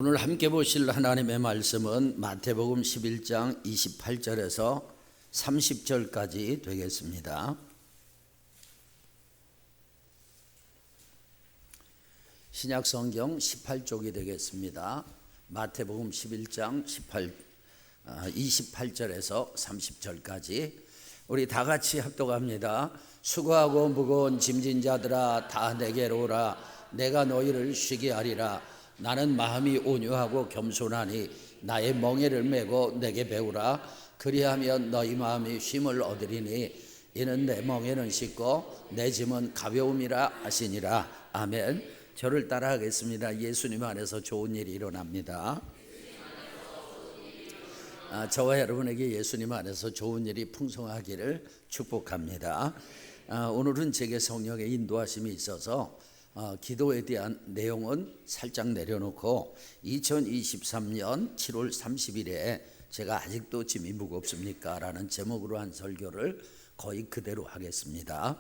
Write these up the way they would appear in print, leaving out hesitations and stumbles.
오늘 함께 보실 하나님의 말씀은 마태복음 11장 28절에서 30절까지 되겠습니다. 신약성경 18쪽이 되겠습니다. 마태복음 11장 28절에서 30절까지 우리 다 같이 합독합니다. 수고하고 무거운 짐진 자들아 다 내게로 오라. 내가 너희를 쉬게 하리라. 나는 마음이 온유하고 겸손하니 나의 멍에를 메고 내게 배우라. 그리하면 너희 마음이 쉼을 얻으리니 이는 내 멍에는 쉽고 내 짐은 가벼움이라 하시니라. 아멘. 저를 따라하겠습니다. 예수님 안에서 좋은 일이 일어납니다. 저와 여러분에게 예수님 안에서 좋은 일이 풍성하기를 축복합니다. 오늘은 제게 성령의 인도하심이 있어서 기도에 대한 내용은 살짝 내려놓고 2023년 7월 30일에 제가 아직도 짐이 무겁습니까? 라는 제목으로 한 설교를 거의 그대로 하겠습니다.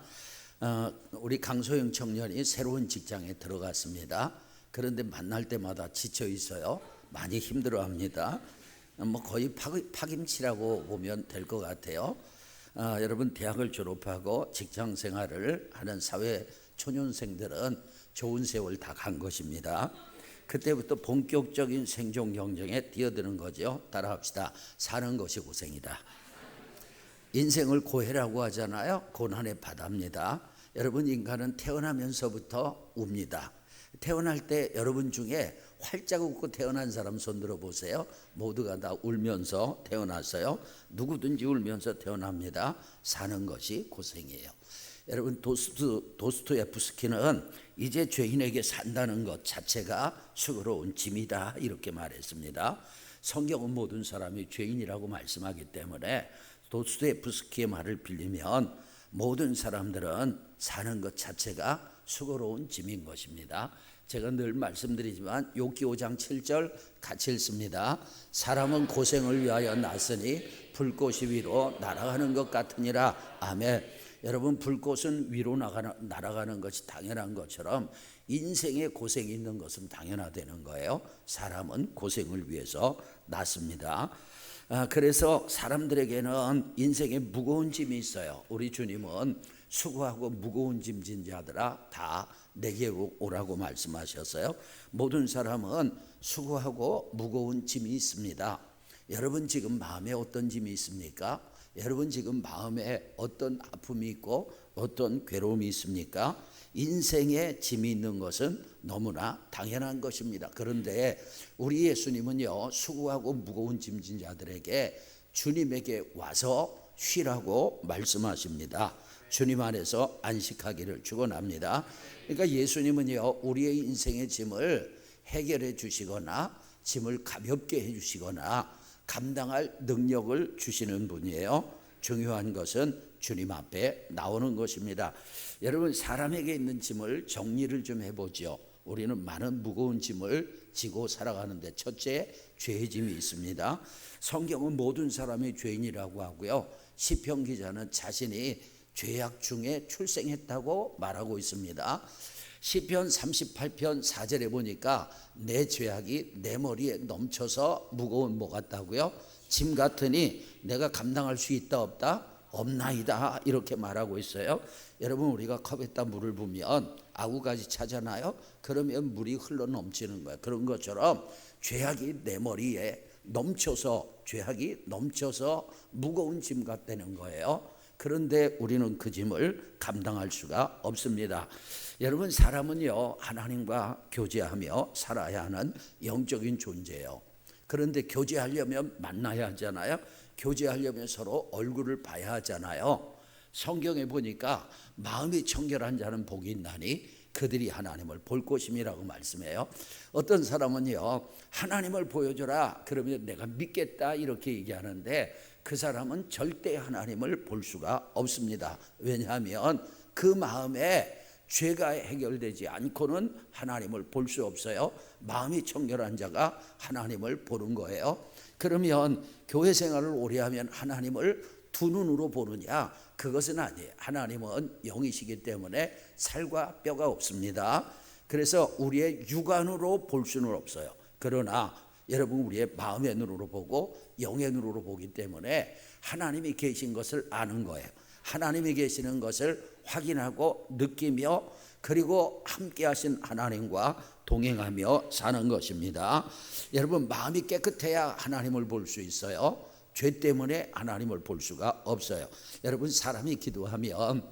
우리 강소영 청년이 새로운 직장에 들어갔습니다. 그런데 만날 때마다 지쳐 있어요. 많이 힘들어합니다. 거의 파김치라고 보면 될 것 같아요. 여러분 대학을 졸업하고 직장 생활을 하는 사회 초년생들은 좋은 세월 다 간 것입니다. 그때부터 본격적인 생존 경쟁에 뛰어드는 거죠. 따라합시다. 사는 것이 고생이다. 인생을 고해라고 하잖아요. 고난의 바다입니다. 여러분 인간은 태어나면서부터 웁니다. 태어날 때 여러분 중에 활짝 웃고 태어난 사람 손 들어보세요. 모두가 다 울면서 태어났어요. 누구든지 울면서 태어납니다. 사는 것이 고생이에요. 여러분 도스토옙스키는 이제 죄인에게 산다는 것 자체가 수고로운 짐이다 이렇게 말했습니다. 성경은 모든 사람이 죄인이라고 말씀하기 때문에 도스토옙스키의 말을 빌리면 모든 사람들은 사는 것 자체가 수고로운 짐인 것입니다. 제가 늘 말씀드리지만 욥기 5장 7절 같이 읽습니다. 사람은 고생을 위하여 났으니 불꽃이 위로 날아가는 것 같으니라. 아멘. 여러분 불꽃은 위로 날아가는 것이 당연한 것처럼 인생에 고생이 있는 것은 당연하다는 거예요. 사람은 고생을 위해서 났습니다. 그래서 사람들에게는 인생에 무거운 짐이 있어요. 우리 주님은 수고하고 무거운 짐진 자들아 다 내게 오라고 말씀하셨어요. 모든 사람은 수고하고 무거운 짐이 있습니다. 여러분 지금 마음에 어떤 짐이 있습니까? 여러분 지금 마음에 어떤 아픔이 있고 어떤 괴로움이 있습니까? 인생에 짐이 있는 것은 너무나 당연한 것입니다. 그런데 우리 예수님은요 수고하고 무거운 짐진 자들에게 주님에게 와서 쉬라고 말씀하십니다. 주님 안에서 안식하기를 축원합니다. 그러니까 예수님은요 우리의 인생의 짐을 해결해 주시거나 짐을 가볍게 해 주시거나 감당할 능력을 주시는 분이에요. 중요한 것은 주님 앞에 나오는 것입니다. 여러분 사람에게 있는 짐을 정리를 좀 해보죠. 우리는 많은 무거운 짐을 지고 살아가는데 첫째 죄의 짐이 있습니다. 성경은 모든 사람이 죄인이라고 하고요. 시편 기자는 자신이 죄악 중에 출생했다고 말하고 있습니다. 시편 38편 4절에 보니까 내 죄악이 내 머리에 넘쳐서 무거운 뭐 같다고요? 짐 같으니 내가 감당할 수 있다 없다? 없나이다 이렇게 말하고 있어요. 여러분 우리가 컵에다 물을 부으면 아구까지 차잖아요. 그러면 물이 흘러 넘치는 거예요. 그런 것처럼 죄악이 내 머리에 넘쳐서 죄악이 넘쳐서 무거운 짐 같다는 거예요. 그런데 우리는 그 짐을 감당할 수가 없습니다. 여러분 사람은요 하나님과 교제하며 살아야 하는 영적인 존재예요. 그런데 교제하려면 만나야 하잖아요. 교제하려면 서로 얼굴을 봐야 하잖아요. 성경에 보니까 마음이 청결한 자는 복이 있나니 그들이 하나님을 볼 것임이라고 말씀해요. 어떤 사람은요 하나님을 보여줘라 그러면 내가 믿겠다 이렇게 얘기하는데 그 사람은 절대 하나님을 볼 수가 없습니다. 왜냐하면 그 마음에 죄가 해결되지 않고는 하나님을 볼 수 없어요. 마음이 청결한 자가 하나님을 보는 거예요. 그러면 교회 생활을 오래 하면 하나님을 두 눈으로 보느냐? 그것은 아니에요. 하나님은 영이시기 때문에 살과 뼈가 없습니다. 그래서 우리의 육안으로 볼 수는 없어요. 그러나 여러분 우리의 마음의 눈으로 보고 영의 눈으로 보기 때문에 하나님이 계신 것을 아는 거예요. 하나님이 계시는 것을 확인하고 느끼며 그리고 함께 하신 하나님과 동행하며 사는 것입니다. 여러분 마음이 깨끗해야 하나님을 볼 수 있어요. 죄 때문에 하나님을 볼 수가 없어요. 여러분 사람이 기도하면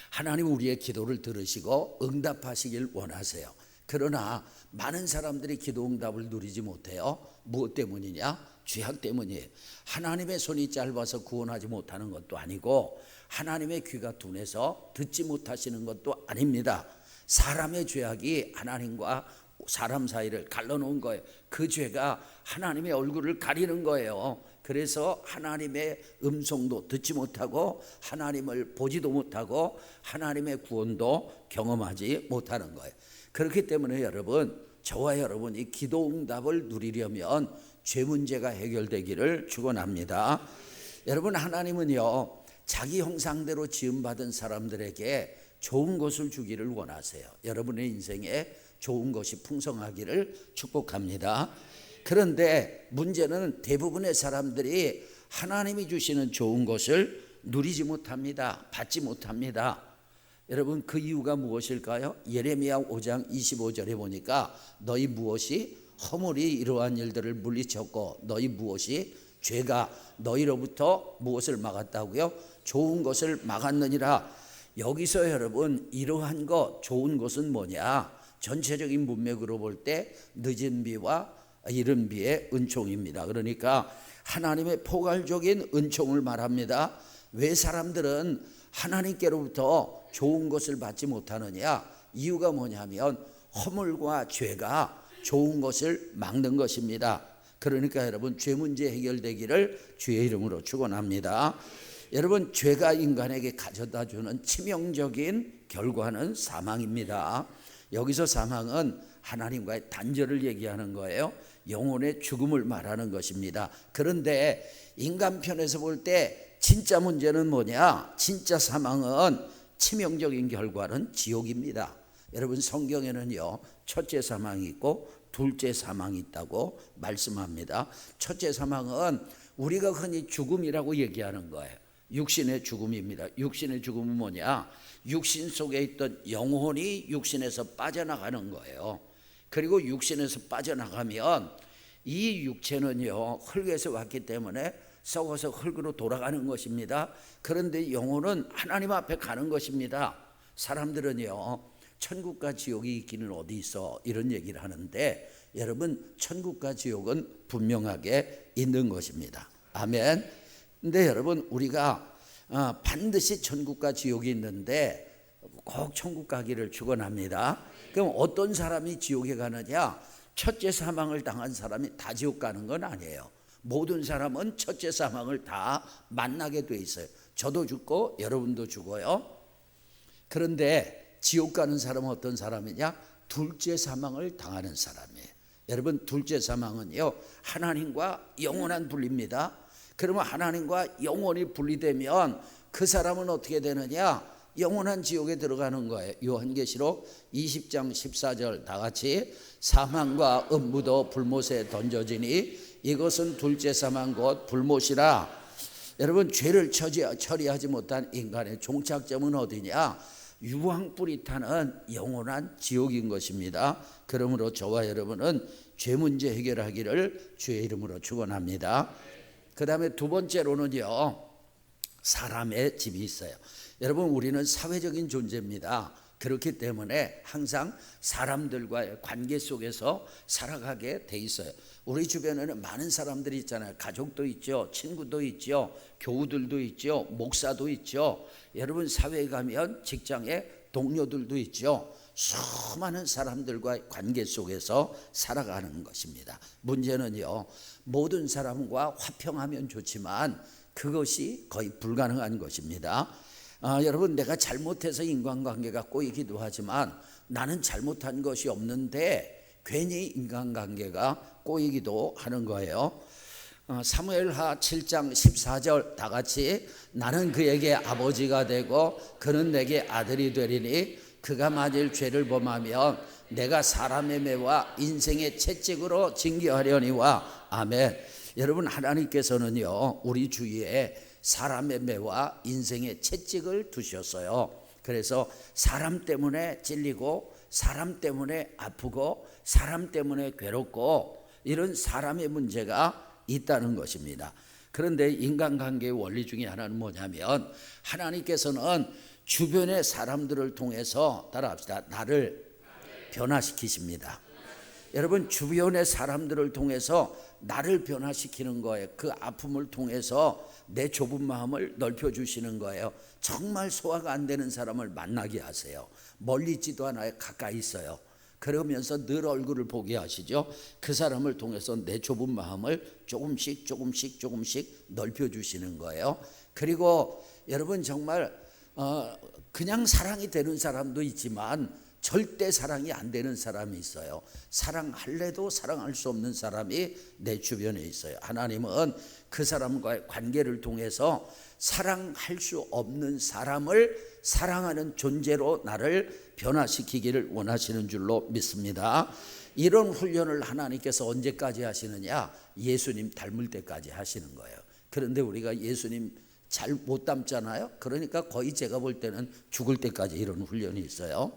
하나님 우리의 기도를 들으시고 응답하시길 원하세요. 그러나 많은 사람들이 기도 응답을 누리지 못해요. 무엇 때문이냐? 죄악 때문이에요. 하나님의 손이 짧아서 구원하지 못하는 것도 아니고 하나님의 귀가 둔해서 듣지 못하시는 것도 아닙니다. 사람의 죄악이 하나님과 사람 사이를 갈라놓은 거예요. 그 죄가 하나님의 얼굴을 가리는 거예요. 그래서 하나님의 음성도 듣지 못하고 하나님을 보지도 못하고 하나님의 구원도 경험하지 못하는 거예요. 그렇기 때문에 여러분, 저와 여러분이 기도 응답을 누리려면 죄 문제가 해결되기를 축원합니다. 여러분 하나님은요 자기 형상대로 지음받은 사람들에게 좋은 것을 주기를 원하세요. 여러분의 인생에 좋은 것이 풍성하기를 축복합니다. 그런데 문제는 대부분의 사람들이 하나님이 주시는 좋은 것을 누리지 못합니다. 받지 못합니다. 여러분 그 이유가 무엇일까요? 예레미야 5장 25절에 보니까 너희 무엇이 허물이 이러한 일들을 물리쳤고 너희 무엇이 죄가 너희로부터 무엇을 막았다고요? 좋은 것을 막았느니라. 여기서 여러분 이러한 것 좋은 것은 뭐냐? 전체적인 문맥으로 볼 때 늦은 비와 이른 비의 은총입니다. 그러니까 하나님의 포괄적인 은총을 말합니다. 왜 사람들은 하나님께로부터 좋은 것을 받지 못하느냐? 이유가 뭐냐면 허물과 죄가 좋은 것을 막는 것입니다. 그러니까 여러분 죄 문제 해결되기를 주의 이름으로 축원합니다. 여러분 죄가 인간에게 가져다 주는 치명적인 결과는 사망입니다. 여기서 사망은 하나님과의 단절을 얘기하는 거예요. 영혼의 죽음을 말하는 것입니다. 그런데 인간 편에서 볼 때 진짜 문제는 뭐냐? 진짜 사망은 치명적인 결과는 지옥입니다. 여러분 성경에는요 첫째 사망이 있고 둘째 사망이 있다고 말씀합니다. 첫째 사망은 우리가 흔히 죽음이라고 얘기하는 거예요. 육신의 죽음입니다. 육신의 죽음은 뭐냐? 육신 속에 있던 영혼이 육신에서 빠져나가는 거예요. 그리고 육신에서 빠져나가면 이 육체는요 흙에서 왔기 때문에 썩어서 흙으로 돌아가는 것입니다. 그런데 영혼은 하나님 앞에 가는 것입니다. 사람들은요 천국과 지옥이 있기는 어디 있어 이런 얘기를 하는데 여러분 천국과 지옥은 분명하게 있는 것입니다. 아멘. 근데 여러분 우리가 반드시 천국과 지옥이 있는데 꼭 천국 가기를 축원합니다. 그럼 어떤 사람이 지옥에 가느냐? 첫째 사망을 당한 사람이 다 지옥 가는 건 아니에요. 모든 사람은 첫째 사망을 다 만나게 돼 있어요. 저도 죽고 여러분도 죽어요. 그런데 지옥 가는 사람은 어떤 사람이냐? 둘째 사망을 당하는 사람이에요. 여러분 둘째 사망은요 하나님과 영원한 분리입니다. 그러면 하나님과 영원히 분리되면 그 사람은 어떻게 되느냐? 영원한 지옥에 들어가는 거예요. 요한계시록 20장 14절 다 같이 사망과 음부도 불못에 던져지니 이것은 둘째 사망 곧 불못이라. 여러분 죄를 처리하지 못한 인간의 종착점은 어디냐? 유황불이 타는 영원한 지옥인 것입니다. 그러므로 저와 여러분은 죄 문제 해결하기를 주의 이름으로 축원합니다. 그 다음에 두 번째로는요 사람의 집이 있어요. 여러분 우리는 사회적인 존재입니다. 그렇기 때문에 항상 사람들과의 관계 속에서 살아가게 돼 있어요. 우리 주변에는 많은 사람들이 있잖아요. 가족도 있죠, 친구도 있죠, 교우들도 있죠, 목사도 있죠. 여러분 사회에 가면 직장에 동료들도 있죠. 수많은 사람들과의 관계 속에서 살아가는 것입니다. 문제는요 모든 사람과 화평하면 좋지만 그것이 거의 불가능한 것입니다. 여러분 내가 잘못해서 인간관계가 꼬이기도 하지만 나는 잘못한 것이 없는데 괜히 인간관계가 꼬이기도 하는 거예요. 사무엘하 7장 14절 다 같이 나는 그에게 아버지가 되고 그는 내게 아들이 되리니 그가 만일 죄를 범하면 내가 사람의 매와 인생의 채찍으로 징계하려니와. 아멘. 여러분, 하나님께서는요 우리 주위에 사람의 매와 인생의 채찍을 두셨어요. 그래서 사람 때문에 찔리고 사람 때문에 아프고 사람 때문에 괴롭고 이런 사람의 문제가 있다는 것입니다. 그런데 인간관계의 원리 중에 하나는 뭐냐면 하나님께서는 주변의 사람들을 통해서 따라합시다. 나를 변화시키십니다. 여러분, 주변의 사람들을 통해서 나를 변화시키는 거예요. 그 아픔을 통해서 내 좁은 마음을 넓혀주시는 거예요. 정말 소화가 안 되는 사람을 만나게 하세요. 멀리 있지도 않아요. 가까이 있어요. 그러면서 늘 얼굴을 보게 하시죠. 그 사람을 통해서 내 좁은 마음을 조금씩 넓혀주시는 거예요. 그리고 여러분, 정말 그냥 사랑이 되는 사람도 있지만 절대 사랑이 안 되는 사람이 있어요. 사랑할래도 사랑할 수 없는 사람이 내 주변에 있어요. 하나님은 그 사람과의 관계를 통해서 사랑할 수 없는 사람을 사랑하는 존재로 나를 변화시키기를 원하시는 줄로 믿습니다. 이런 훈련을 하나님께서 언제까지 하시느냐? 예수님 닮을 때까지 하시는 거예요. 그런데 우리가 예수님 잘 못 닮잖아요. 그러니까 거의 제가 볼 때는 죽을 때까지 이런 훈련이 있어요.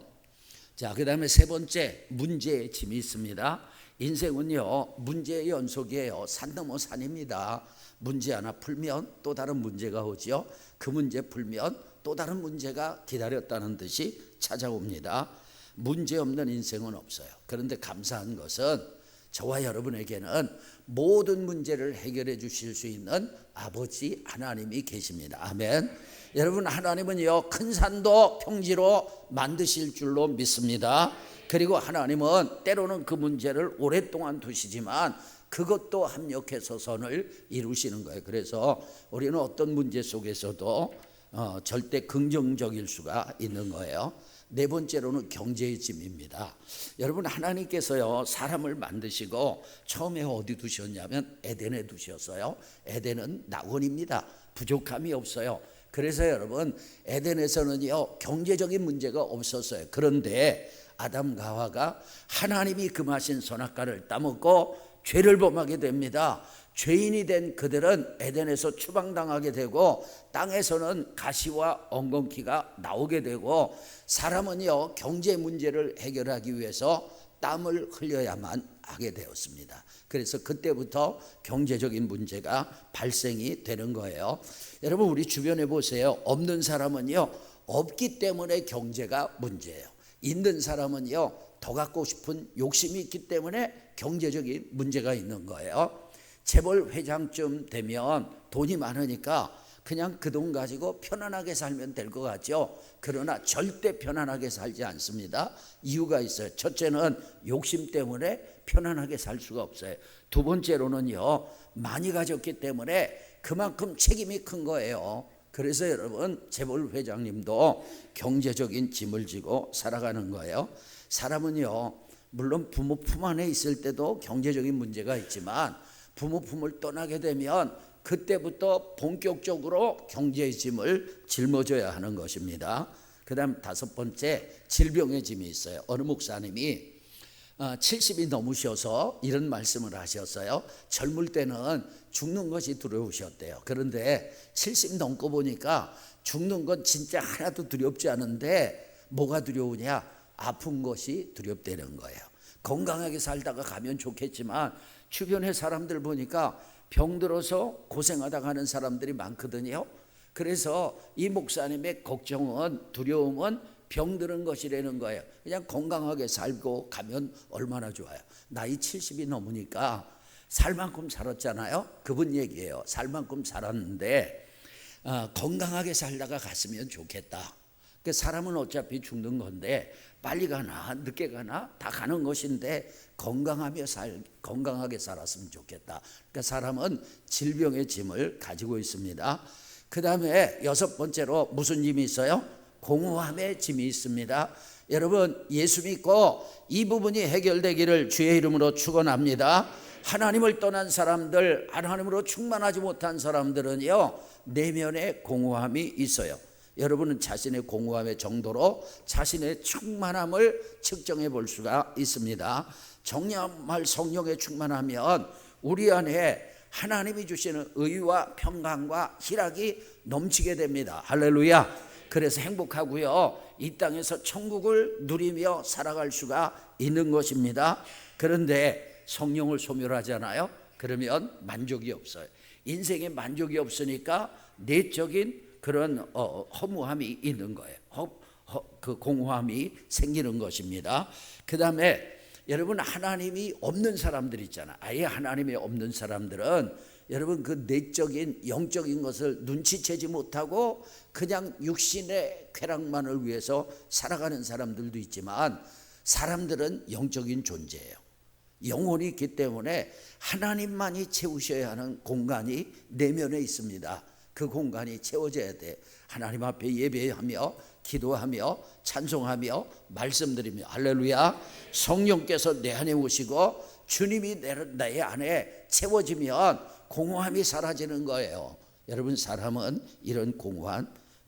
자, 그 다음에 세 번째, 문제의 짐이 있습니다. 인생은요 문제의 연속이에요. 산 넘어 산입니다. 문제 하나 풀면 또 다른 문제가 오죠. 그 문제 풀면 또 다른 문제가 기다렸다는 듯이 찾아옵니다. 문제 없는 인생은 없어요. 그런데 감사한 것은 저와 여러분에게는 모든 문제를 해결해 주실 수 있는 아버지 하나님이 계십니다. 아멘. 여러분, 하나님은요 큰 산도 평지로 만드실 줄로 믿습니다. 그리고 하나님은 때로는 그 문제를 오랫동안 두시지만 그것도 합력해서 선을 이루시는 거예요. 그래서 우리는 어떤 문제 속에서도 절대 긍정적일 수가 있는 거예요. 네 번째로는 경제의 짐입니다. 여러분, 하나님께서요 사람을 만드시고 처음에 어디 두셨냐면 에덴에 두셨어요. 에덴은 낙원입니다. 부족함이 없어요. 그래서 여러분, 에덴에서는요 경제적인 문제가 없었어요. 그런데 아담과 하와가 하나님이 금하신 선악과를 따먹고 죄를 범하게 됩니다. 죄인이 된 그들은 에덴에서 추방당하게 되고 땅에서는 가시와 엉겅퀴가 나오게 되고 사람은요 경제 문제를 해결하기 위해서 땀을 흘려야만 하게 되었습니다. 그래서 그때부터 경제적인 문제가 발생이 되는 거예요. 여러분, 우리 주변에 보세요. 없는 사람은요 없기 때문에 경제가 문제예요. 있는 사람은요 더 갖고 싶은 욕심이 있기 때문에 경제적인 문제가 있는 거예요. 재벌 회장쯤 되면 돈이 많으니까 그냥 그 돈 가지고 편안하게 살면 될 것 같죠. 그러나 절대 편안하게 살지 않습니다. 이유가 있어요. 첫째는 욕심 때문에 편안하게 살 수가 없어요. 두 번째로는요 많이 가졌기 때문에 그만큼 책임이 큰 거예요. 그래서 여러분, 재벌 회장님도 경제적인 짐을 지고 살아가는 거예요. 사람은요 물론 부모 품 안에 있을 때도 경제적인 문제가 있지만 부모 품을 떠나게 되면 그때부터 본격적으로 경제의 짐을 짊어져야 하는 것입니다. 그 다음 다섯 번째, 질병의 짐이 있어요. 어느 목사님이 70이 넘으셔서 이런 말씀을 하셨어요. 젊을 때는 죽는 것이 두려우셨대요. 그런데 70 넘고 보니까 죽는 건 진짜 하나도 두렵지 않은데 뭐가 두려우냐? 아픈 것이 두렵다는 거예요. 건강하게 살다가 가면 좋겠지만 주변의 사람들 보니까 병들어서 고생하다 가는 사람들이 많거든요. 그래서 이 목사님의 걱정은, 두려움은 병드는 것이라는 거예요. 그냥 건강하게 살고 가면 얼마나 좋아요. 나이 70이 넘으니까 살 만큼 살았잖아요. 그분 얘기예요. 살 만큼 살았는데 건강하게 살다가 갔으면 좋겠다. 그 사람은 어차피 죽는 건데 빨리 가나 늦게 가나 다 가는 것인데 건강하게 살았으면 좋겠다. 그러니까 사람은 질병의 짐을 가지고 있습니다. 그 다음에 여섯 번째로 무슨 짐이 있어요? 공허함의 짐이 있습니다. 여러분, 예수 믿고 이 부분이 해결되기를 주의 이름으로 축원합니다. 하나님을 떠난 사람들, 하나님으로 충만하지 못한 사람들은요 내면에 공허함이 있어요. 여러분은 자신의 공허함의 정도로 자신의 충만함을 측정해 볼 수가 있습니다. 정말 성령에 충만하면 우리 안에 하나님이 주시는 의와 평강과 희락이 넘치게 됩니다. 할렐루야. 그래서 행복하고요, 이 땅에서 천국을 누리며 살아갈 수가 있는 것입니다. 그런데 성령을 소멸하잖아요. 그러면 만족이 없어요. 인생에 만족이 없으니까 내적인 그런 허무함이 있는 거예요. 그 공허함이 생기는 것입니다. 그 다음에 여러분, 하나님이 없는 사람들 있잖아요. 아예 하나님이 없는 사람들은 여러분 그 내적인 영적인 것을 눈치채지 못하고 그냥 육신의 쾌락만을 위해서 살아가는 사람들도 있지만, 사람들은 영적인 존재예요. 영혼이 있기 때문에 하나님만이 채우셔야 하는 공간이 내면에 있습니다. 그 공간이 채워져야 돼. 하나님 앞에 예배하며 기도하며 찬송하며 말씀드리며, 할렐루야. 성령께서 내 안에 오시고 주님이 내 안에 채워지면 공허함이 사라지는 거예요. 여러분, 사람은 이런 공허함이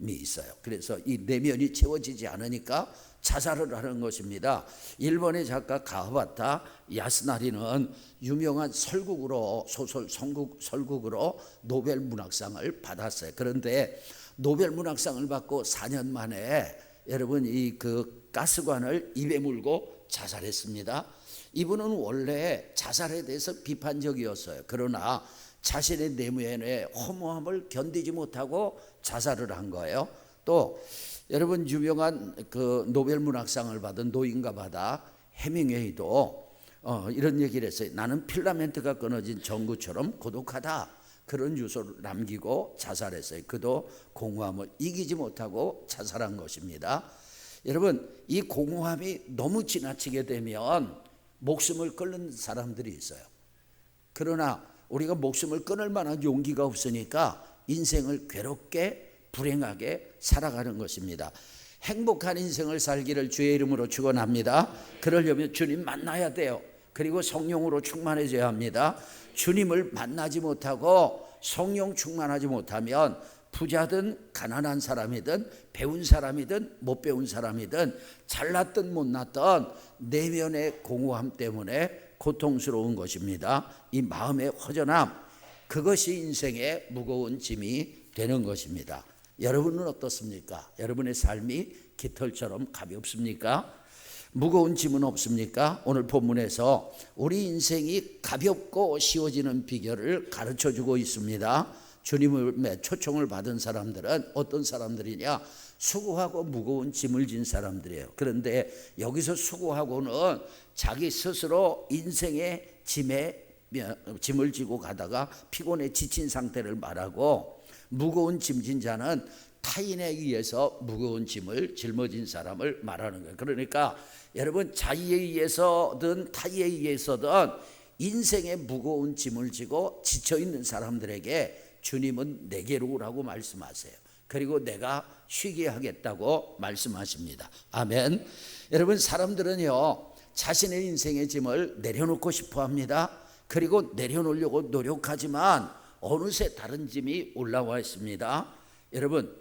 있어요. 그래서 이 내면이 채워지지 않으니까 자살을 하는 것입니다. 일본의 작가 가하바타 야스나리는 유명한 설국으로, 소설 설국으로 노벨 문학상을 받았어요. 그런데 노벨 문학상을 받고 4년 만에 여러분 그 가스관을 입에 물고 자살했습니다. 이분은 원래 자살에 대해서 비판적이었어요. 그러나 자신의 내면의 허무함을 견디지 못하고 자살을 한 거예요. 또 여러분, 유명한 그 노벨 문학상을 받은 노인과 바다 해밍웨이도 이런 얘기를 했어요. 나는 필라멘트가 끊어진 전구처럼 고독하다. 그런 유서를 남기고 자살했어요. 그도 공허함을 이기지 못하고 자살한 것입니다. 여러분, 이 공허함이 너무 지나치게 되면 목숨을 끊는 사람들이 있어요. 그러나 우리가 목숨을 끊을 만한 용기가 없으니까 인생을 괴롭게 불행하게 살아가는 것입니다. 행복한 인생을 살기를 주의 이름으로 축원합니다. 그러려면 주님 만나야 돼요. 그리고 성령으로 충만해져야 합니다. 주님을 만나지 못하고 성령 충만하지 못하면 부자든 가난한 사람이든 배운 사람이든 못 배운 사람이든 잘났든 못났든 내면의 공허함 때문에 고통스러운 것입니다. 이 마음의 허전함, 그것이 인생의 무거운 짐이 되는 것입니다. 여러분은 어떻습니까? 여러분의 삶이 깃털처럼 가볍습니까? 무거운 짐은 없습니까? 오늘 본문에서 우리 인생이 가볍고 쉬워지는 비결을 가르쳐주고 있습니다. 주님의 초청을 받은 사람들은 어떤 사람들이냐? 수고하고 무거운 짐을 진 사람들이에요. 그런데 여기서 수고하고는 자기 스스로 인생의 짐을 지고 가다가 피곤해 지친 상태를 말하고, 무거운 짐진 자는 타인에 의해서 무거운 짐을 짊어진 사람을 말하는 거예요. 그러니까 여러분, 자의에 의해서든 타의에 의해서든 인생의 무거운 짐을 지고 지쳐있는 사람들에게 주님은 내게로 오라고 말씀하세요. 그리고 내가 쉬게 하겠다고 말씀하십니다. 아멘. 여러분, 사람들은요 자신의 인생의 짐을 내려놓고 싶어 합니다. 그리고 내려놓으려고 노력하지만 어느새 다른 짐이 올라와 있습니다.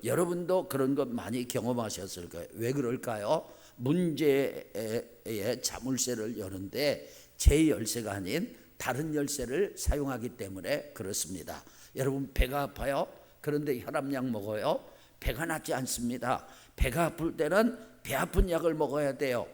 여러분도 그런 것 많이 경험하셨을 거예요. 왜 그럴까요? 문제의 자물쇠를 여는데 제 열쇠가 아닌 다른 열쇠를 사용하기 때문에 그렇습니다. 여러분, 배가 아파요? 그런데 혈압약 먹어요? 배가 낫지 않습니다. 배가 아플 때는 배 아픈 약을 먹어야 돼요.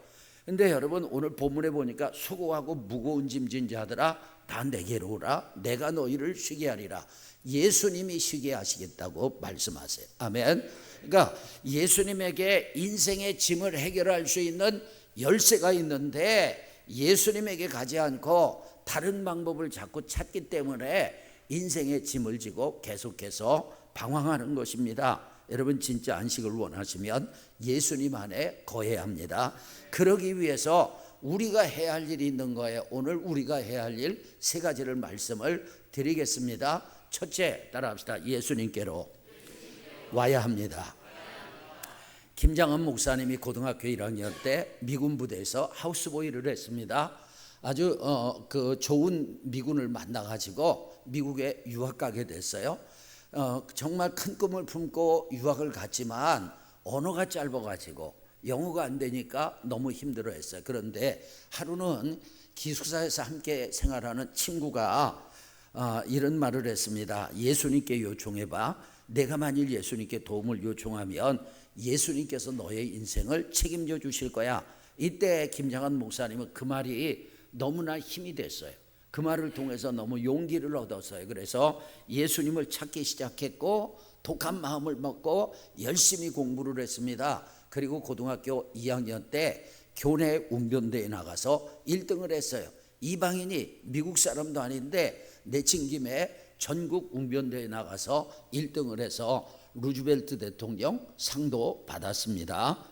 근데 여러분, 오늘 본문에 보니까 수고하고 무거운 짐진 자들아 다 내게로 오라. 내가 너희를 쉬게 하리라. 예수님이 쉬게 하시겠다고 말씀하세요. 아멘. 그러니까 예수님에게 인생의 짐을 해결할 수 있는 열쇠가 있는데 예수님에게 가지 않고 다른 방법을 자꾸 찾기 때문에 인생의 짐을 지고 계속해서 방황하는 것입니다. 여러분, 진짜 안식을 원하시면 예수님 안에 거해야 합니다. 그러기 위해서 우리가 해야 할 일이 있는 거예요. 오늘 우리가 해야 할 일 3가지를 말씀을 드리겠습니다. 첫째, 따라합시다. 예수님께로 와야 합니다. 김장은 목사님이 고등학교 1학년 때 미군 부대에서 하우스보이를 했습니다. 아주 그 좋은 미군을 만나가지고 미국에 유학 가게 됐어요. 정말 큰 꿈을 품고 유학을 갔지만 언어가 짧아가지고 영어가 안 되니까 너무 힘들어했어요. 그런데 하루는 기숙사에서 함께 생활하는 친구가 이런 말을 했습니다. 예수님께 요청해봐. 내가 만일 예수님께 도움을 요청하면 예수님께서 너의 인생을 책임져 주실 거야. 이때 김장한 목사님은 그 말이 너무나 힘이 됐어요. 그 말을 통해서 너무 용기를 얻었어요. 그래서 예수님을 찾기 시작했고 독한 마음을 먹고 열심히 공부를 했습니다. 그리고 고등학교 2학년 때 교내 웅변대에 나가서 1등을 했어요. 이방인이 미국 사람도 아닌데 내친 김에 전국 웅변대에 나가서 1등을 해서 루즈벨트 대통령 상도 받았습니다.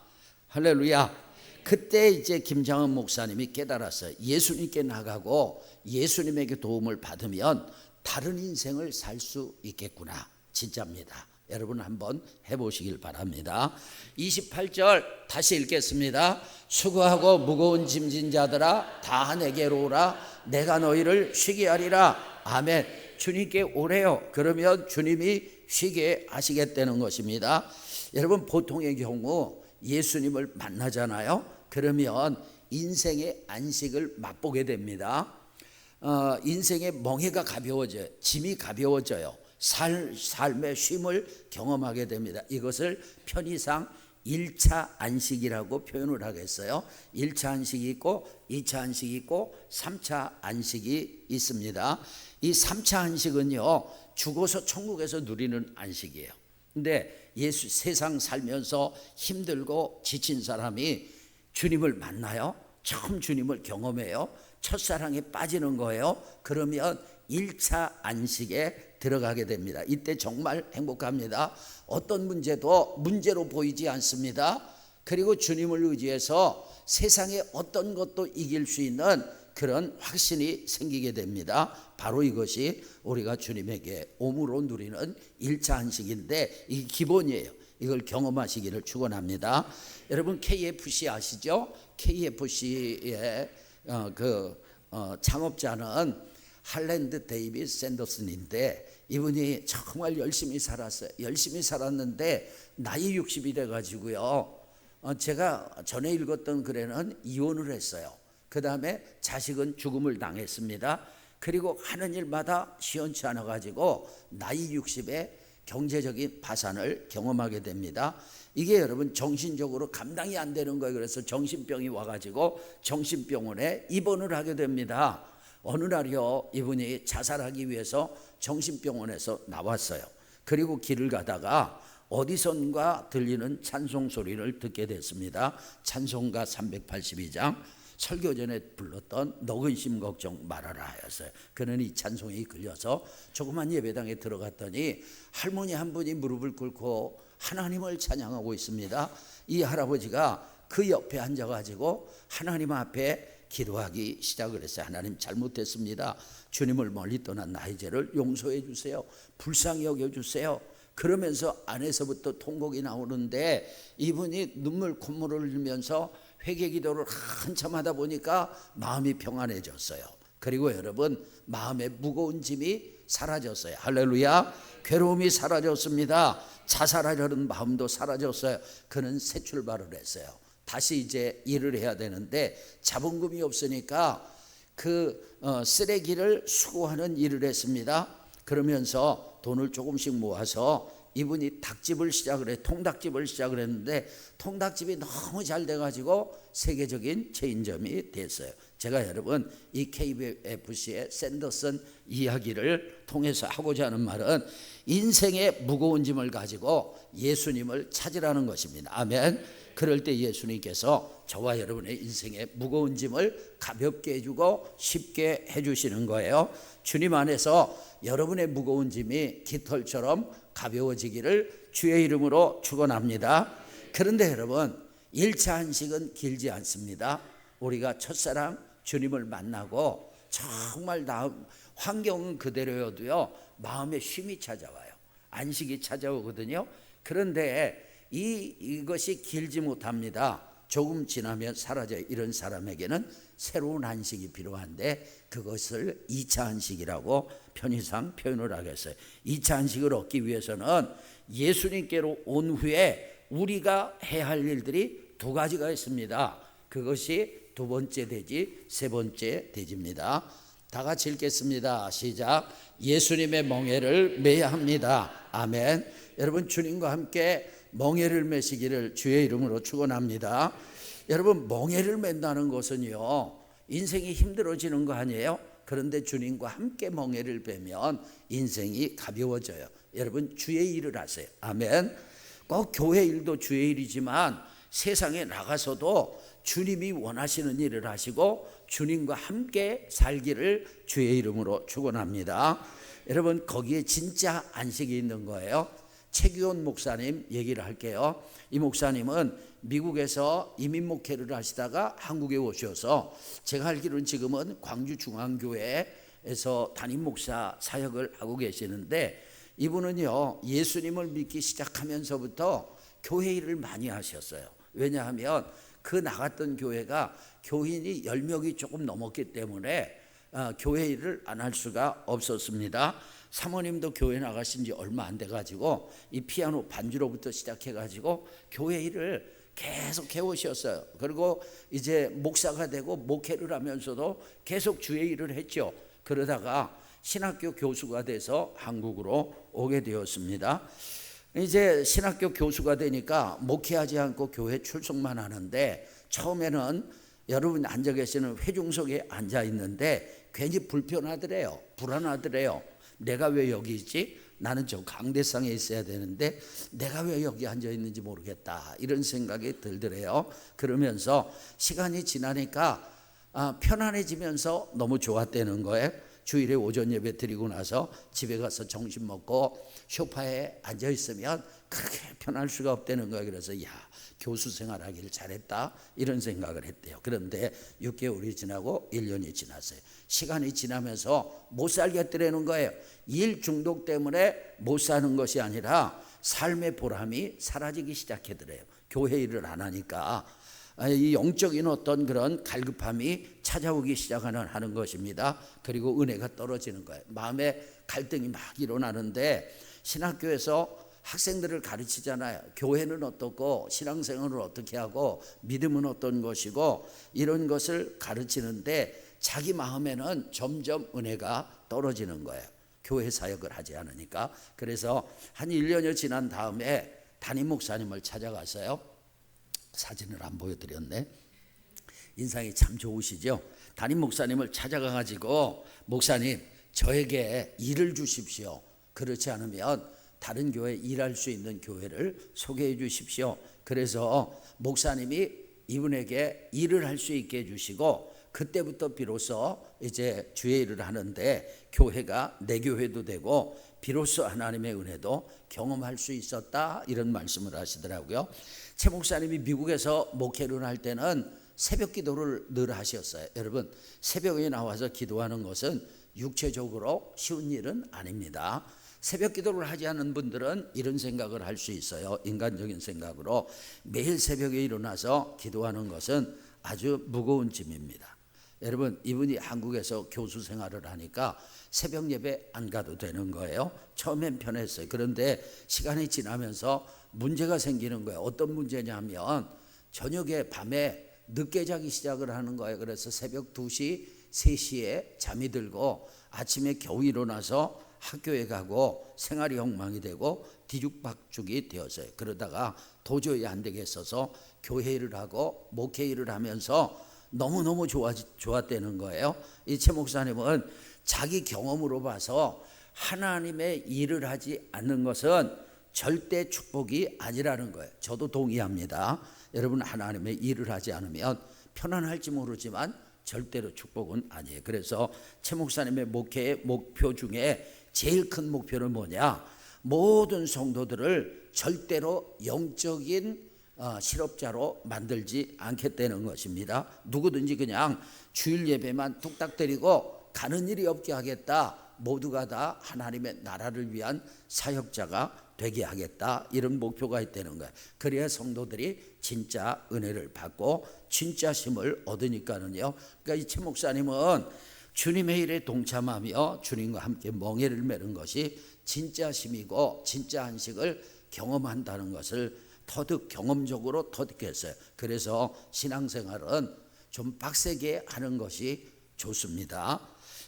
할렐루야. 그때 이제 김장은 목사님이 깨달았어요. 예수님께 나가고 예수님에게 도움을 받으면 다른 인생을 살 수 있겠구나. 진짜입니다. 여러분 한번 해보시길 바랍니다. 28절 다시 읽겠습니다. 수고하고 무거운 짐진 자들아 다 내게로 오라. 내가 너희를 쉬게 하리라. 아멘. 주님께 오래요. 그러면 주님이 쉬게 하시겠다는 것입니다. 여러분 보통의 경우 예수님을 만나잖아요. 그러면 인생의 안식을 맛보게 됩니다. 인생의 멍해가 가벼워져요. 짐이 가벼워져요. 삶의 쉼을 경험하게 됩니다. 이것을 편의상 1차 안식이라고 표현을 하겠어요. 1차 안식이 있고 2차 안식이 있고 3차 안식이 있습니다. 이 3차 안식은요, 죽어서 천국에서 누리는 안식이에요. 근데 세상 살면서 힘들고 지친 사람이 주님을 만나요. 처음 주님을 경험해요. 첫사랑에 빠지는 거예요. 그러면 1차 안식에 들어가게 됩니다. 이때 정말 행복합니다. 어떤 문제도 문제로 보이지 않습니다. 그리고 주님을 의지해서 세상의 어떤 것도 이길 수 있는 그런 확신이 생기게 됩니다. 바로 이것이 우리가 주님에게 오므로 누리는 1차 안식인데 이게 기본이에요. 이걸 경험하시기를 축원합니다. 여러분 KFC 아시죠? KFC의 창업자는 할랜드 데이빗 샌더슨인데 이분이 정말 열심히 살았어요. 열심히 살았는데 나이 60이 돼가지고요. 제가 전에 읽었던 글에는 이혼을 했어요. 그 다음에 자식은 죽음을 당했습니다. 그리고 하는 일마다 시원치 않아 가지고 나이 60에 경제적인 파산을 경험하게 됩니다. 이게 여러분 정신적으로 감당이 안 되는 거예요. 그래서 정신병이 와가지고 정신병원에 입원을 하게 됩니다. 어느 날이요, 이분이 자살하기 위해서 정신병원에서 나왔어요. 그리고 길을 가다가 어디선가 들리는 찬송 소리를 듣게 됐습니다. 찬송가 382장 설교 전에 불렀던 너 근심 걱정 말아라 하였어요. 그는 이 찬송에 이끌려서 조그만 예배당에 들어갔더니 할머니 한 분이 무릎을 꿇고 하나님을 찬양하고 있습니다. 이 할아버지가 그 옆에 앉아가지고 하나님 앞에 기도하기 시작을 했어요. 하나님 잘못했습니다. 주님을 멀리 떠난 나의 죄를 용서해 주세요. 불쌍히 여겨주세요. 그러면서 안에서부터 통곡이 나오는데 이분이 눈물 콧물을 흘리면서 회개 기도를 한참 하다 보니까 마음이 평안해졌어요. 그리고 여러분 마음의 무거운 짐이 사라졌어요. 할렐루야. 괴로움이 사라졌습니다. 자살하려는 마음도 사라졌어요. 그는 새 출발을 했어요. 다시 이제 일을 해야 되는데 자본금이 없으니까 쓰레기를 수거하는 일을 했습니다. 그러면서 돈을 조금씩 모아서 이분이 닭집을 시작을 해 통닭집을 시작을 했는데 통닭집이 너무 잘 돼가지고 세계적인 체인점이 됐어요. 제가 여러분 이 KFC의 샌더슨 이야기를 통해서 하고자 하는 말은 인생의 무거운 짐을 가지고 예수님을 찾으라는 것입니다. 아멘. 그럴 때 예수님께서 저와 여러분의 인생의 무거운 짐을 가볍게 해주고 쉽게 해주시는 거예요. 주님 안에서 여러분의 무거운 짐이 깃털처럼 가벼워지기를 주의 이름으로 축원합니다. 그런데 여러분 1차 안식은 길지 않습니다. 우리가 첫사랑 주님을 만나고 정말 환경은 그대로여도요 마음에 쉼이 찾아와요. 안식이 찾아오거든요. 그런데 이것이 길지 못합니다. 조금 지나면 사라져. 이런 사람에게는 새로운 안식이 필요한데 그것을 2차 안식이라고 편의상 표현을 하겠어요. 2차 안식을 얻기 위해서는 예수님께로 온 후에 우리가 해야 할 일들이 두 가지가 있습니다. 그것이 두 번째 대지, 세 번째 대지입니다. 다 같이 읽겠습니다. 시작. 예수님의 멍에를 매야 합니다. 아멘. 여러분, 주님과 함께 멍에를 매시기를 주의 이름으로 축원합니다. 여러분, 멍에를 맨다는 것은요, 인생이 힘들어지는 거 아니에요? 그런데 주님과 함께 멍에를 빼면 인생이 가벼워져요. 여러분, 주의 일을 하세요. 아멘. 꼭 교회 일도 주의 일이지만 세상에 나가서도 주님이 원하시는 일을 하시고 주님과 함께 살기를 주의 이름으로 축원합니다. 여러분, 거기에 진짜 안식이 있는 거예요. 최규원 목사님 얘기를 할게요. 이 목사님은 미국에서 이민 목회를 하시다가 한국에 오셔서 제가 알기로는 지금은 광주중앙교회에서 담임 목사 사역을 하고 계시는데, 이분은요, 예수님을 믿기 시작하면서부터 교회 일을 많이 하셨어요. 왜냐하면 그 나갔던 교회가 교인이 10명이 조금 넘었기 때문에 교회 일을 안 할 수가 없었습니다. 사모님도 교회 나가신 지 얼마 안 돼가지고 이 피아노 반주로부터 시작해가지고 교회 일을 계속 해오셨어요. 그리고 이제 목사가 되고 목회를 하면서도 계속 주의 일을 했죠. 그러다가 신학교 교수가 돼서 한국으로 오게 되었습니다. 이제 신학교 교수가 되니까 목회하지 않고 교회 출석만 하는데, 처음에는 여러분 앉아 계시는 회중석에 앉아 있는데 괜히 불편하더래요. 불안하더래요. 내가 왜 여기 있지? 나는 저 강대상에 있어야 되는데 내가 왜 여기 앉아 있는지 모르겠다, 이런 생각이 들더래요. 그러면서 시간이 지나니까 편안해지면서 너무 좋았다는 거예요. 주일에 오전 예배 드리고 나서 집에 가서 점심 먹고 소파에 앉아 있으면 그렇게 편할 수가 없다는 거예요. 그래서 교수 생활하길 잘했다, 이런 생각을 했대요. 그런데 6개월이 지나고 1년이 지났어요. 시간이 지나면서 못 살겠더라는 거예요. 일 중독 때문에 못 사는 것이 아니라 삶의 보람이 사라지기 시작하더래요. 교회 일을 안 하니까 이 영적인 어떤 그런 갈급함이 찾아오기 하는 것입니다. 그리고 은혜가 떨어지는 거예요. 마음에 갈등이 막 일어나는데, 신학교에서 학생들을 가르치잖아요. 교회는 어떻고 신앙생활을 어떻게 하고 믿음은 어떤 것이고 이런 것을 가르치는데 자기 마음에는 점점 은혜가 떨어지는 거예요. 교회 사역을 하지 않으니까. 그래서 한 1년여 지난 다음에 담임 목사님을 찾아가서요. 사진을 안 보여드렸네. 인상이 참 좋으시죠. 담임 목사님을 찾아가가지고, 목사님, 저에게 일을 주십시오. 그렇지 않으면 다른 교회 일할 수 있는 교회를 소개해 주십시오. 그래서 목사님이 이분에게 일을 할 수 있게 해주시고, 그때부터 비로소 이제 주의 일을 하는데 교회가 내 교회도 되고 비로소 하나님의 은혜도 경험할 수 있었다, 이런 말씀을 하시더라고요. 최 목사님이 미국에서 목회를 할 때는 새벽 기도를 늘 하셨어요. 여러분, 새벽에 나와서 기도하는 것은 육체적으로 쉬운 일은 아닙니다. 새벽 기도를 하지 않은 분들은 이런 생각을 할 수 있어요. 인간적인 생각으로 매일 새벽에 일어나서 기도하는 것은 아주 무거운 짐입니다. 여러분, 이분이 한국에서 교수 생활을 하니까 새벽 예배 안 가도 되는 거예요. 처음엔 편했어요. 그런데 시간이 지나면서 문제가 생기는 거예요. 어떤 문제냐면 저녁에 밤에 늦게 자기 시작을 하는 거예요. 그래서 새벽 2시, 3시에 잠이 들고 아침에 겨우 일어나서 학교에 가고 생활이 엉망이 되고 뒤죽박죽이 되었어요. 그러다가 도저히 안 되겠어서 교회 일을 하고 목회 일을 하면서 너무너무 좋았다는 거예요. 이 최 목사님은 자기 경험으로 봐서 하나님의 일을 하지 않는 것은 절대 축복이 아니라는 거예요. 저도 동의합니다. 여러분, 하나님의 일을 하지 않으면 편안할지 모르지만 절대로 축복은 아니에요. 그래서 최 목사님의 목회의 목표 중에 제일 큰 목표는 뭐냐? 모든 성도들을 절대로 영적인 실업자로 만들지 않겠다는 것입니다. 누구든지 그냥 주일 예배만 뚝딱 드리고 가는 일이 없게 하겠다. 모두가 다 하나님의 나라를 위한 사역자가 되게 하겠다, 이런 목표가 있다는 거예요. 그래야 성도들이 진짜 은혜를 받고 진짜 힘을 얻으니까는요. 그러니까 이 최 목사님은 주님의 일에 동참하며 주님과 함께 멍에를 메는 것이 진짜 힘이고 진짜 안식을 경험한다는 것을 터득 경험적으로 터득했어요. 그래서 신앙생활은 좀 빡세게 하는 것이 좋습니다.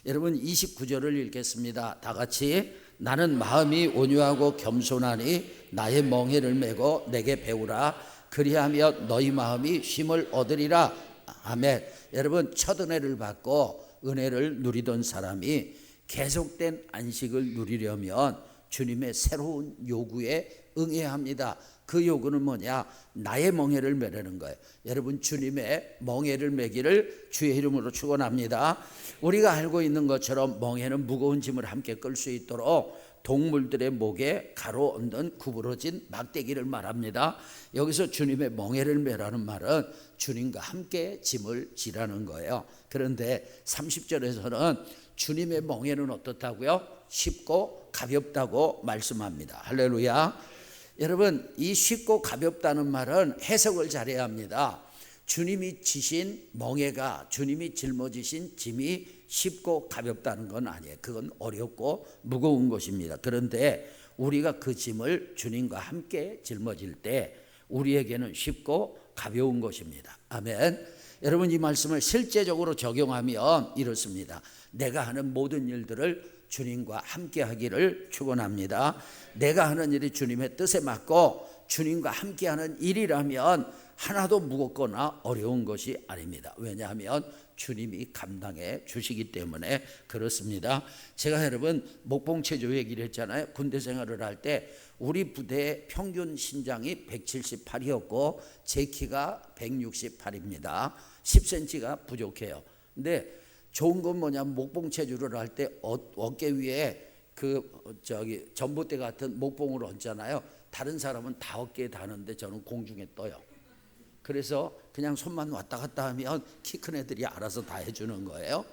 여러분 29절을 읽겠습니다. 다 같이. 나는 마음이 온유하고 겸손하니 나의 멍에를 메고 내게 배우라. 그리하며 너희 마음이 쉼을 얻으리라. 아멘. 여러분 첫 은혜를 받고 은혜를 누리던 사람이 계속된 안식을 누리려면 주님의 새로운 요구에 응해야 합니다. 그 요구는 뭐냐? 나의 멍에를 메려는 거예요. 여러분 주님의 멍에를 메기를 주의 이름으로 축원합니다. 우리가 알고 있는 것처럼 멍에는 무거운 짐을 함께 끌 수 있도록 동물들의 목에 가로 얹는 구부러진 막대기를 말합니다. 여기서 주님의 멍에를 메라는 말은 주님과 함께 짐을 지라는 거예요. 그런데 30절에서는 주님의 멍에는 어떻다고요? 쉽고 가볍다고 말씀합니다. 할렐루야. 여러분 이 쉽고 가볍다는 말은 해석을 잘해야 합니다. 주님이 지신 멍에가, 주님이 짊어지신 짐이 쉽고 가볍다는 건 아니에요. 그건 어렵고 무거운 것입니다. 그런데 우리가 그 짐을 주님과 함께 짊어질 때 우리에게는 쉽고 가벼운 것입니다. 아멘. 여러분 이 말씀을 실제적으로 적용하면 이렇습니다. 내가 하는 모든 일들을 주님과 함께 하기를 축원합니다. 내가 하는 일이 주님의 뜻에 맞고 주님과 함께 하는 일이라면 하나도 무겁거나 어려운 것이 아닙니다. 왜냐하면 주님이 감당해 주시기 때문에 그렇습니다. 제가 여러분 목봉체조 얘기를 했잖아요. 군대 생활을 할 때 우리 부대의 평균 신장이 178이었고 제 키가 168입니다. 10cm가 부족해요. 근데 좋은 건 뭐냐면 목봉체조를 할 때 어깨 위에 전봇대 같은 목봉을 얹잖아요. 다른 사람은 다 어깨에 닿는데 저는 공중에 떠요. 그래서 그냥 손만 왔다 갔다 하면 키 큰 애들이 알아서 다 해주는 거예요.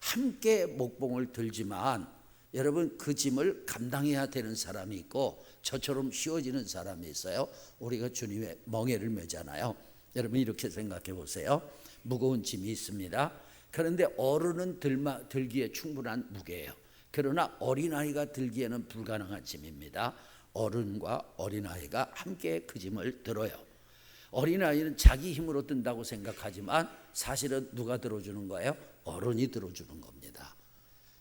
함께 목봉을 들지만 여러분 그 짐을 감당해야 되는 사람이 있고 저처럼 쉬워지는 사람이 있어요. 우리가 주님의 멍에를 메잖아요. 여러분 이렇게 생각해 보세요. 무거운 짐이 있습니다. 그런데 어른은 들기에 충분한 무게예요. 그러나 어린아이가 들기에는 불가능한 짐입니다. 어른과 어린아이가 함께 그 짐을 들어요. 어린아이는 자기 힘으로 든다고 생각하지만 사실은 누가 들어주는 거예요? 어른이 들어주는 겁니다.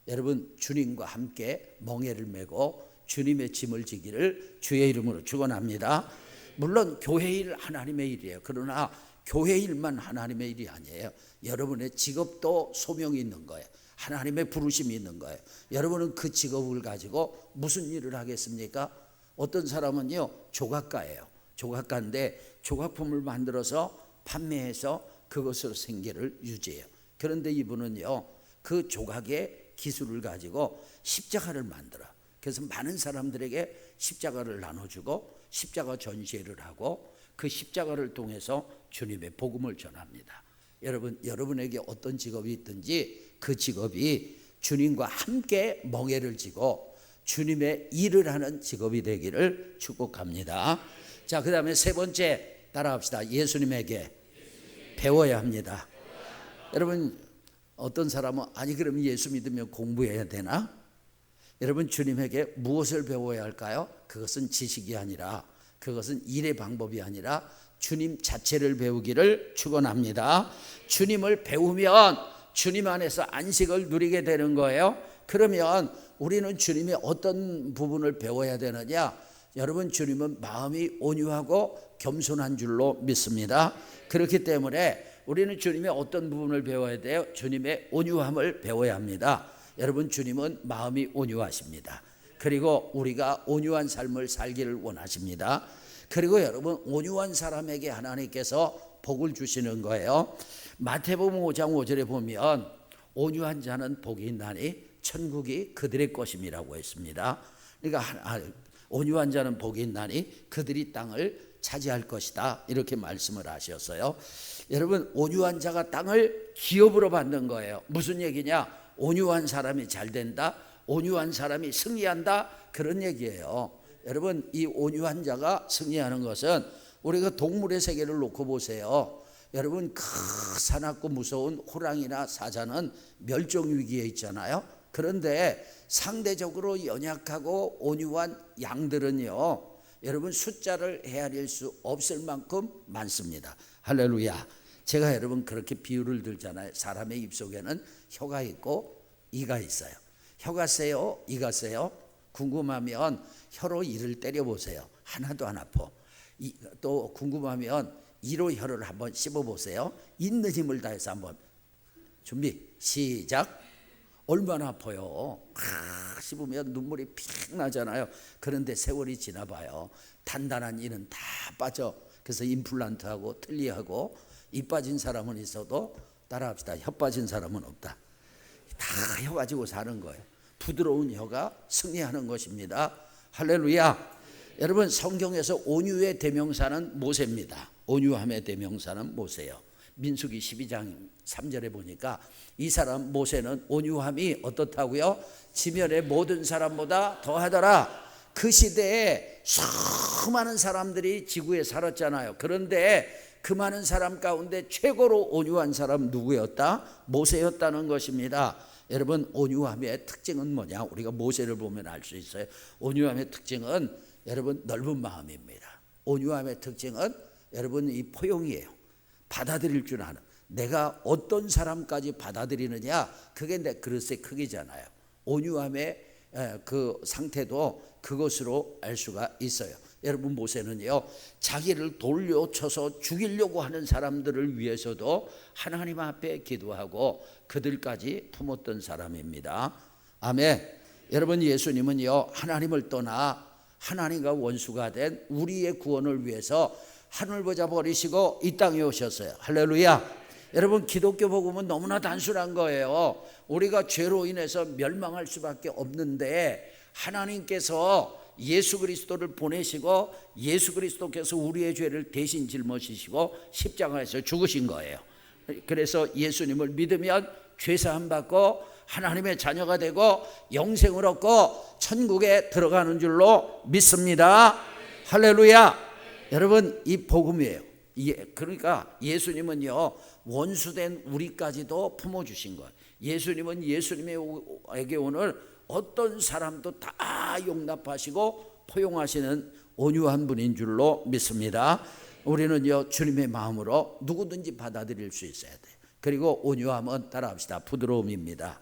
여러분 주님과 함께 멍에를 메고 주님의 짐을 지기를 주의 이름으로 축원합니다. 물론 교회 일 하나님의 일이에요. 그러나 교회 일만 하나님의 일이 아니에요. 여러분의 직업도 소명이 있는 거예요. 하나님의 부르심이 있는 거예요. 여러분은 그 직업을 가지고 무슨 일을 하겠습니까? 어떤 사람은요 조각가예요. 조각가인데 조각품을 만들어서 판매해서 그것으로 생계를 유지해요. 그런데 이분은요 그 조각의 기술을 가지고 십자가를 만들어. 그래서 많은 사람들에게 십자가를 나눠주고 십자가 전시회를 하고 그 십자가를 통해서 주님의 복음을 전합니다. 여러분, 여러분에게 어떤 직업이 있든지 그 직업이 주님과 함께 멍에를 지고 주님의 일을 하는 직업이 되기를 축복합니다. 자, 그 다음에 세 번째 따라합시다. 예수님에게 배워야 합니다. 여러분 어떤 사람은 아니 그럼 예수 믿으면 공부해야 되나? 여러분 주님에게 무엇을 배워야 할까요? 그것은 지식이 아니라 그것은 일의 방법이 아니라 주님 자체를 배우기를 축원합니다. 주님을 배우면 주님 안에서 안식을 누리게 되는 거예요. 그러면 우리는 주님의 어떤 부분을 배워야 되느냐? 여러분 주님은 마음이 온유하고 겸손한 줄로 믿습니다. 그렇기 때문에 우리는 주님의 어떤 부분을 배워야 돼요? 주님의 온유함을 배워야 합니다. 여러분 주님은 마음이 온유하십니다. 그리고 우리가 온유한 삶을 살기를 원하십니다. 그리고 여러분 온유한 사람에게 하나님께서 복을 주시는 거예요. 마태복음 5장 5절에 보면 온유한 자는 복이 있나니 천국이 그들의 것임이라고 했습니다. 그러니까 온유한 자는 복이 있나니 그들이 땅을 차지할 것이다 이렇게 말씀을 하셨어요. 여러분 온유한 자가 땅을 기업으로 받는 거예요. 무슨 얘기냐? 온유한 사람이 잘 된다, 온유한 사람이 승리한다 그런 얘기예요. 여러분, 이 온유한 자가 승리하는 것은 우리가 동물의 세계를 놓고 보세요. 여러분, 사납고 무서운 호랑이나 사자는 멸종 위기에 있잖아요. 그런데 상대적으로 연약하고 온유한 양들은요, 여러분 숫자를 헤아릴 수 없을 만큼 많습니다. 할렐루야. 제가 여러분 그렇게 비유를 들잖아요. 사람의 입속에는 혀가 있고 이가 있어요. 혀가 세요? 이가 세요? 궁금하면 혀로 이를 때려보세요. 하나도 안 아파. 또 궁금하면 이로 혀를 한번 씹어보세요. 있는 힘을 다해서 한번. 준비 시작. 얼마나 아파요. 씹으면 눈물이 픽 나잖아요. 그런데 세월이 지나봐요. 단단한 이는 다 빠져. 그래서 임플란트하고 틀니하고 이 빠진 사람은 있어도 따라합시다. 혀 빠진 사람은 없다. 다 혀 가지고 사는 거예요. 부드러운 혀가 승리하는 것입니다. 할렐루야. 여러분, 성경에서 온유의 대명사는 모세입니다. 온유함의 대명사는 모세예요. 민수기 12장 3절에 보니까 이 사람 모세는 온유함이 어떻다고요? 지면의 모든 사람보다 더하더라. 그 시대에 수많은 사람들이 지구에 살았잖아요. 그런데 그 많은 사람 가운데 최고로 온유한 사람 누구였다? 모세였다는 것입니다. 여러분, 온유함의 특징은 뭐냐? 우리가 모세를 보면 알 수 있어요. 온유함의 특징은 여러분 넓은 마음입니다. 온유함의 특징은 여러분 이 포용이에요. 받아들일 줄 아는, 내가 어떤 사람까지 받아들이느냐, 그게 내 그릇의 크기잖아요. 온유함의 그 상태도 그것으로 알 수가 있어요. 여러분, 모세는요, 자기를 돌려쳐서 죽이려고 하는 사람들을 위해서도 하나님 앞에 기도하고 그들까지 품었던 사람입니다. 아멘. 여러분, 예수님은요, 하나님을 떠나 하나님과 원수가 된 우리의 구원을 위해서 하늘 보좌 버리시고 이 땅에 오셨어요. 할렐루야. 여러분, 기독교 복음은 너무나 단순한 거예요. 우리가 죄로 인해서 멸망할 수밖에 없는데 하나님께서 예수 그리스도를 보내시고 예수 그리스도께서 우리의 죄를 대신 짊어지시고 십자가에서 죽으신 거예요. 그래서 예수님을 믿으면 죄사함 받고 하나님의 자녀가 되고 영생을 얻고 천국에 들어가는 줄로 믿습니다. 할렐루야. 여러분, 이 복음이에요. 그러니까 예수님은요, 원수된 우리까지도 품어주신 거예요. 예수님은 예수님에게 오늘 어떤 사람도 다 용납하시고 포용하시는 온유한 분인 줄로 믿습니다. 우리는요, 주님의 마음으로 누구든지 받아들일 수 있어야 돼요. 그리고 온유함은 따라합시다. 부드러움입니다.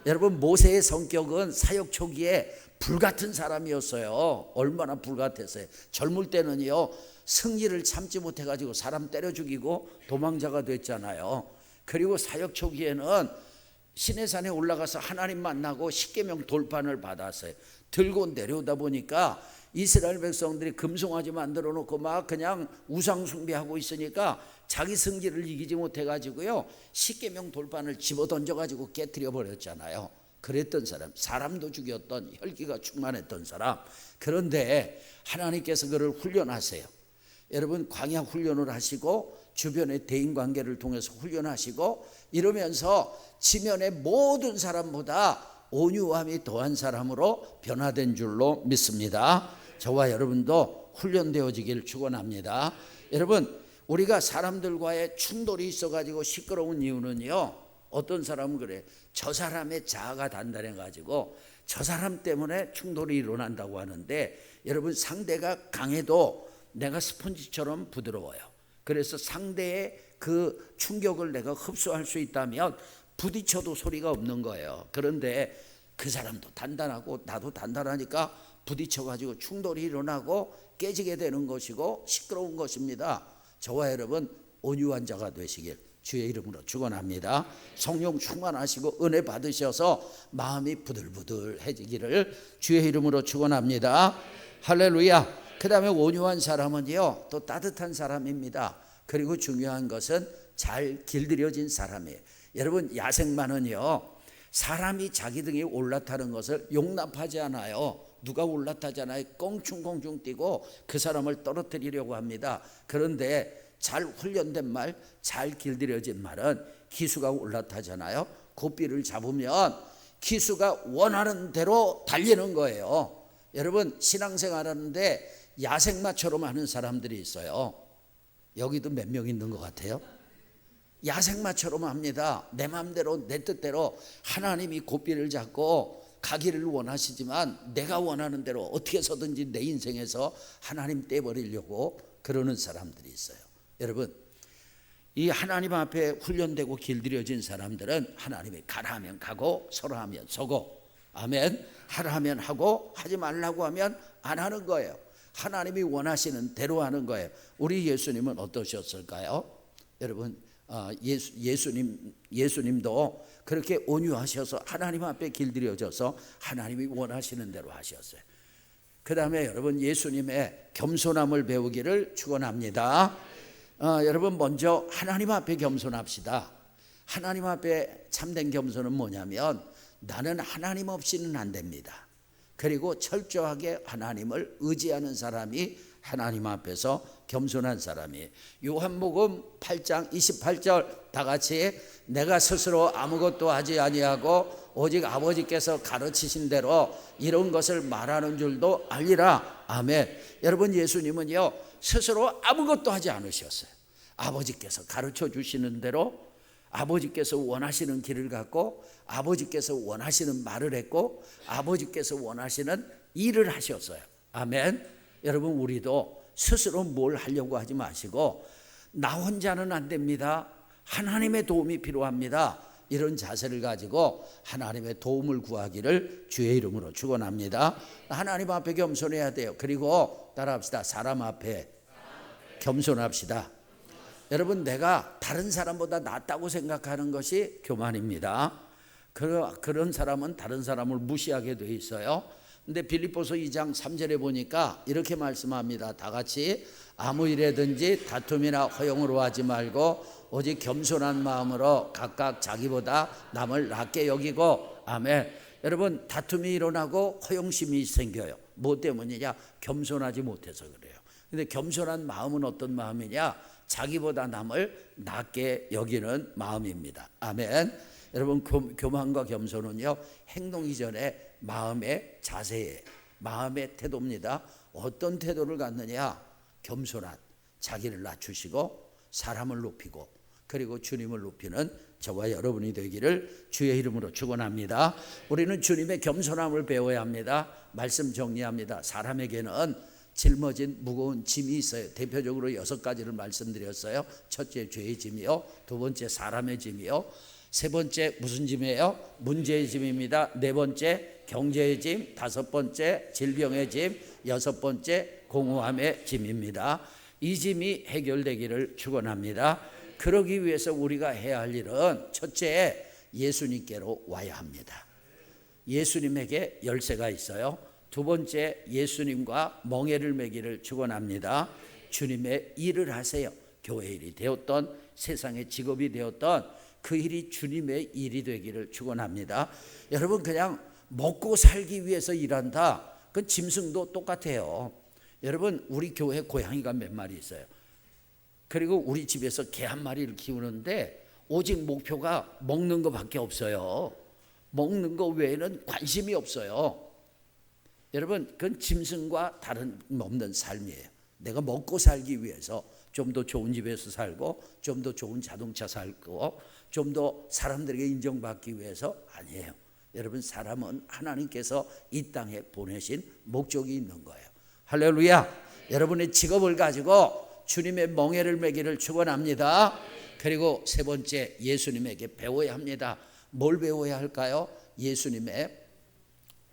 여러분, 모세의 성격은 사역 초기에 불같은 사람이었어요. 얼마나 불같았어요. 젊을 때는요, 승리를 참지 못해가지고 사람 때려 죽이고 도망자가 됐잖아요. 그리고 사역 초기에는 시내산에 올라가서 하나님 만나고 십계명 돌판을 받았어요. 들고 내려오다 보니까 이스라엘 백성들이 금송아지 만들어 놓고 막 그냥 우상 숭배하고 있으니까 자기 승기를 이기지 못해가지고요, 십계명 돌판을 집어 던져가지고 깨트려 버렸잖아요. 그랬던 사람, 사람도 죽였던, 혈기가 충만했던 사람. 그런데 하나님께서 그를 훈련하세요. 여러분, 광야 훈련을 하시고 주변의 대인관계를 통해서 훈련하시고 이러면서 지면의 모든 사람보다 온유함이 더한 사람으로 변화된 줄로 믿습니다. 저와 여러분도 훈련되어지길 축원합니다. 여러분, 우리가 사람들과의 충돌이 있어가지고 시끄러운 이유는요, 어떤 사람은 그래, 저 사람의 자아가 단단해가지고 저 사람 때문에 충돌이 일어난다고 하는데, 여러분, 상대가 강해도 내가 스펀지처럼 부드러워요. 그래서 상대의 그 충격을 내가 흡수할 수 있다면 부딪혀도 소리가 없는 거예요. 그런데 그 사람도 단단하고 나도 단단하니까 부딪혀가지고 충돌이 일어나고 깨지게 되는 것이고 시끄러운 것입니다. 저와 여러분, 온유한 자가 되시길 주의 이름으로 축원합니다. 성령 충만하시고 은혜 받으셔서 마음이 부들부들해지기를 주의 이름으로 축원합니다. 할렐루야. 그 다음에 온유한 사람은요, 또 따뜻한 사람입니다. 그리고 중요한 것은 잘 길들여진 사람이에요. 여러분, 야생마는요, 사람이 자기 등에 올라타는 것을 용납하지 않아요. 누가 올라타잖아요. 껑충껑충 뛰고 그 사람을 떨어뜨리려고 합니다. 그런데 잘 훈련된 말, 잘 길들여진 말은 기수가 올라타잖아요. 고삐를 잡으면 기수가 원하는 대로 달리는 거예요. 여러분 신앙생활 하는데 야생마처럼 하는 사람들이 있어요. 여기도 몇 명 있는 것 같아요. 야생마처럼 합니다. 내 마음대로 내 뜻대로 하나님이 고삐를 잡고 가기를 원하시지만 내가 원하는 대로 어떻게 해서든지 내 인생에서 하나님 떼버리려고 그러는 사람들이 있어요. 여러분 이 하나님 앞에 훈련되고 길들여진 사람들은 하나님이 가라 하면 가고 서라 하면 서고, 아멘. 하라 하면 하고 하지 말라고 하면 안 하는 거예요. 하나님이 원하시는 대로 하는 거예요. 우리 예수님은 어떠셨을까요? 여러분 예수님도 그렇게 온유하셔서 하나님 앞에 길들여져서 하나님이 원하시는 대로 하셨어요. 그 다음에 여러분 예수님의 겸손함을 배우기를 축원합니다. 여러분 먼저 하나님 앞에 겸손합시다. 하나님 앞에 참된 겸손은 뭐냐면 나는 하나님 없이는 안 됩니다. 그리고 철저하게 하나님을 의지하는 사람이 하나님 앞에서 겸손한 사람이. 요한복음 8장 28절 다 같이 내가 스스로 아무것도 하지 아니하고 오직 아버지께서 가르치신 대로 이런 것을 말하는 줄도 알리라. 아멘. 여러분 예수님은요 스스로 아무것도 하지 않으셨어요. 아버지께서 가르쳐 주시는 대로 아버지께서 원하시는 길을 갖고 아버지께서 원하시는 말을 했고 아버지께서 원하시는 일을 하셨어요. 아멘. 여러분 우리도 스스로 뭘 하려고 하지 마시고 나 혼자는 안 됩니다. 하나님의 도움이 필요합니다. 이런 자세를 가지고 하나님의 도움을 구하기를 주의 이름으로 축원합니다. 하나님 앞에 겸손해야 돼요. 그리고 따라합시다. 사람 앞에 겸손합시다. 여러분 내가 다른 사람보다 낫다고 생각하는 것이 교만입니다. 그런 사람은 다른 사람을 무시하게 돼 있어요. 근데 빌립보서 2장 3절에 보니까 이렇게 말씀합니다. 다 같이 아무 일에든지 다툼이나 허용으로 하지 말고 오직 겸손한 마음으로 각각 자기보다 남을 낫게 여기고. 아멘. 여러분 다툼이 일어나고 허용심이 생겨요. 뭐 때문이냐? 겸손하지 못해서 그래요. 근데 겸손한 마음은 어떤 마음이냐? 자기보다 남을 낫게 여기는 마음입니다. 아멘. 여러분 교만과 겸손은요 행동 이전에 마음의 자세에 마음의 태도입니다. 어떤 태도를 갖느냐? 겸손한, 자기를 낮추시고 사람을 높이고 그리고 주님을 높이는 저와 여러분이 되기를 주의 이름으로 축원합니다. 우리는 주님의 겸손함을 배워야 합니다. 말씀 정리합니다. 사람에게는 짊어진 무거운 짐이 있어요. 대표적으로 6가지를 말씀드렸어요. 첫째 죄의 짐이요, 두 번째 사람의 짐이요, 세 번째 무슨 짐이에요? 문제의 짐입니다. 네 번째 경제의 짐, 다섯 번째 질병의 짐, 여섯 번째 공허함의 짐입니다. 이 짐이 해결되기를 축원합니다. 그러기 위해서 우리가 해야 할 일은 첫째 예수님께로 와야 합니다. 예수님에게 열쇠가 있어요. 두 번째 예수님과 멍에를 매기를 축원합니다. 주님의 일을 하세요. 교회 일이 되었던 세상의 직업이 되었던 그 일이 주님의 일이 되기를 축원합니다. 여러분 그냥 먹고 살기 위해서 일한다. 그 짐승도 똑같아요. 여러분 우리 교회 고양이가 몇 마리 있어요. 그리고 우리 집에서 개 한 마리를 키우는데 오직 목표가 먹는 것밖에 없어요. 먹는 것 외에는 관심이 없어요. 여러분 그건 짐승과 다른 없는 삶이에요. 내가 먹고 살기 위해서 좀 더 좋은 집에서 살고 좀 더 좋은 자동차 살고 좀 더 사람들에게 인정받기 위해서 아니에요. 여러분 사람은 하나님께서 이 땅에 보내신 목적이 있는 거예요. 할렐루야. 여러분의 직업을 가지고 주님의 멍에를 매기를 축원합니다. 그리고 세 번째 예수님에게 배워야 합니다. 뭘 배워야 할까요? 예수님의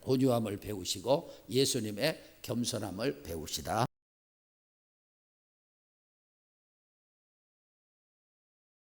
온유함을 배우시고 예수님의 겸손함을 배우시다.